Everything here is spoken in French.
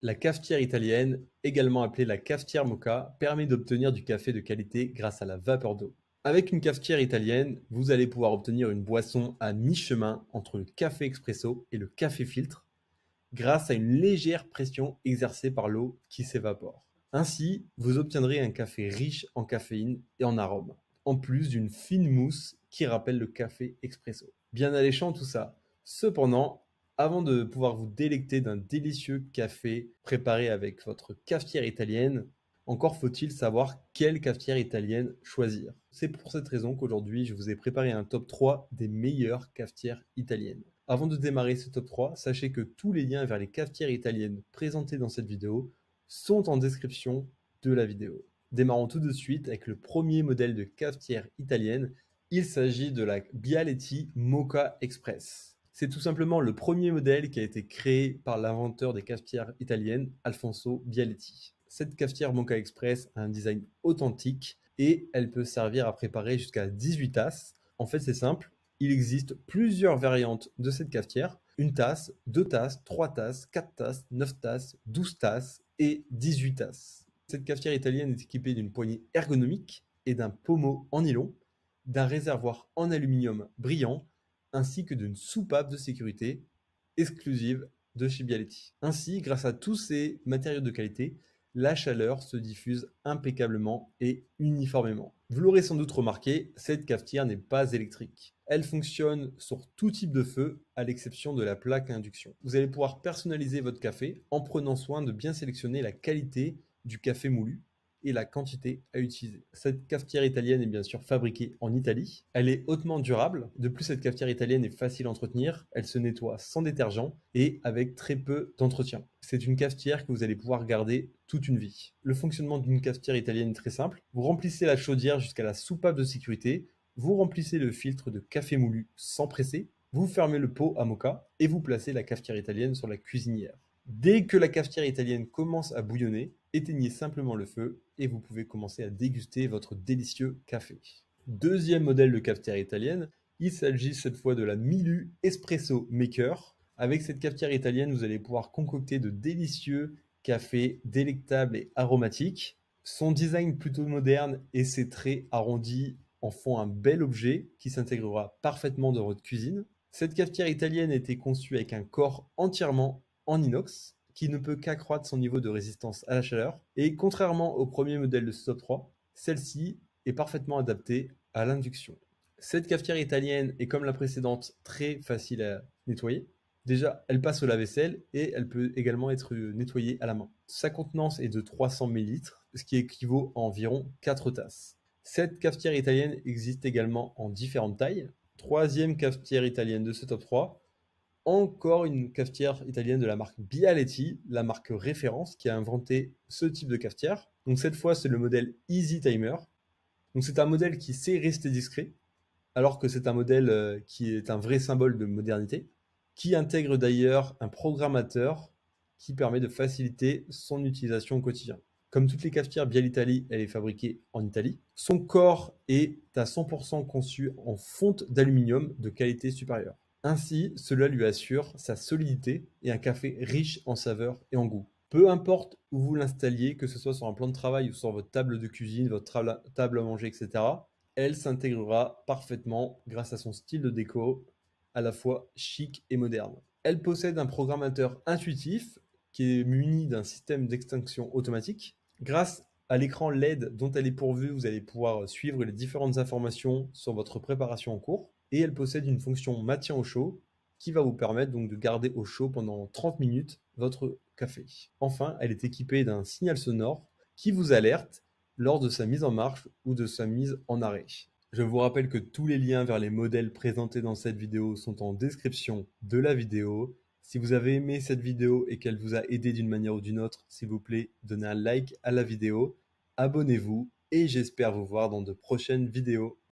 La cafetière italienne, également appelée la cafetière moka, permet d'obtenir du café de qualité grâce à la vapeur d'eau. Avec une cafetière italienne, vous allez pouvoir obtenir une boisson à mi-chemin entre le café expresso et le café filtre, grâce à une légère pression exercée par l'eau qui s'évapore. Ainsi, vous obtiendrez un café riche en caféine et en arômes, en plus d'une fine mousse qui rappelle le café expresso. Bien alléchant tout ça. Cependant, avant de pouvoir vous délecter d'un délicieux café préparé avec votre cafetière italienne, encore faut-il savoir quelle cafetière italienne choisir. C'est pour cette raison qu'aujourd'hui, je vous ai préparé un top 3 des meilleures cafetières italiennes. Avant de démarrer ce top 3, sachez que tous les liens vers les cafetières italiennes présentées dans cette vidéo sont en description de la vidéo. Démarrons tout de suite avec le premier modèle de cafetière italienne. Il s'agit de la Bialetti Moka Express. C'est tout simplement le premier modèle qui a été créé par l'inventeur des cafetières italiennes, Alfonso Bialetti. Cette cafetière Moka Express a un design authentique et elle peut servir à préparer jusqu'à 18 tasses. En fait, c'est simple, il existe plusieurs variantes de cette cafetière. Une tasse, 2 tasses, 3 tasses, 4 tasses, 9 tasses, 12 tasses et 18 tasses. Cette cafetière italienne est équipée d'une poignée ergonomique et d'un pommeau en nylon, d'un réservoir en aluminium brillant, ainsi que d'une soupape de sécurité exclusive de chez Bialetti. Ainsi, grâce à tous ces matériaux de qualité, la chaleur se diffuse impeccablement et uniformément. Vous l'aurez sans doute remarqué, cette cafetière n'est pas électrique. Elle fonctionne sur tout type de feu, à l'exception de la plaque à induction. Vous allez pouvoir personnaliser votre café en prenant soin de bien sélectionner la qualité du café moulu et la quantité à utiliser. Cette cafetière italienne est bien sûr fabriquée en Italie. Elle est hautement durable. De plus, cette cafetière italienne est facile à entretenir. Elle se nettoie sans détergent et avec très peu d'entretien. C'est une cafetière que vous allez pouvoir garder toute une vie. Le fonctionnement d'une cafetière italienne est très simple. Vous remplissez la chaudière jusqu'à la soupape de sécurité. Vous remplissez le filtre de café moulu sans presser. Vous fermez le pot à moka et vous placez la cafetière italienne sur la cuisinière. Dès que la cafetière italienne commence à bouillonner, éteignez simplement le feu et vous pouvez commencer à déguster votre délicieux café. Deuxième modèle de cafetière italienne, il s'agit cette fois de la Milu Espresso Maker. Avec cette cafetière italienne, vous allez pouvoir concocter de délicieux cafés délectables et aromatiques. Son design plutôt moderne et ses traits arrondis en font un bel objet qui s'intégrera parfaitement dans votre cuisine. Cette cafetière italienne a été conçue avec un corps entièrement en inox qui ne peut qu'accroître son niveau de résistance à la chaleur. Et contrairement au premier modèle de ce top 3, celle-ci est parfaitement adaptée à l'induction. Cette cafetière italienne est comme la précédente très facile à nettoyer. Déjà, elle passe au lave-vaisselle et elle peut également être nettoyée à la main. Sa contenance est de 300 ml, ce qui équivaut à environ 4 tasses. Cette cafetière italienne existe également en différentes tailles. Troisième cafetière italienne de ce top 3, encore une cafetière italienne de la marque Bialetti, la marque référence qui a inventé ce type de cafetière. Donc cette fois, c'est le modèle Easy Timer. Donc c'est un modèle qui sait rester discret, alors que c'est un modèle qui est un vrai symbole de modernité, qui intègre d'ailleurs un programmateur qui permet de faciliter son utilisation au quotidien. Comme toutes les cafetières Bialitaly, elle est fabriquée en Italie. Son corps est à 100% conçu en fonte d'aluminium de qualité supérieure. Ainsi, cela lui assure sa solidité et un café riche en saveurs et en goût. Peu importe où vous l'installiez, que ce soit sur un plan de travail ou sur votre table de cuisine, votre table à manger, etc., elle s'intégrera parfaitement grâce à son style de déco à la fois chic et moderne. Elle possède un programmateur intuitif qui est muni d'un système d'extinction automatique. Grâce à l'écran LED dont elle est pourvue, vous allez pouvoir suivre les différentes informations sur votre préparation en cours. Et elle possède une fonction maintien au chaud qui va vous permettre donc de garder au chaud pendant 30 minutes votre café. Enfin, elle est équipée d'un signal sonore qui vous alerte lors de sa mise en marche ou de sa mise en arrêt. Je vous rappelle que tous les liens vers les modèles présentés dans cette vidéo sont en description de la vidéo. Si vous avez aimé cette vidéo et qu'elle vous a aidé d'une manière ou d'une autre, s'il vous plaît, donnez un like à la vidéo, abonnez-vous et j'espère vous voir dans de prochaines vidéos.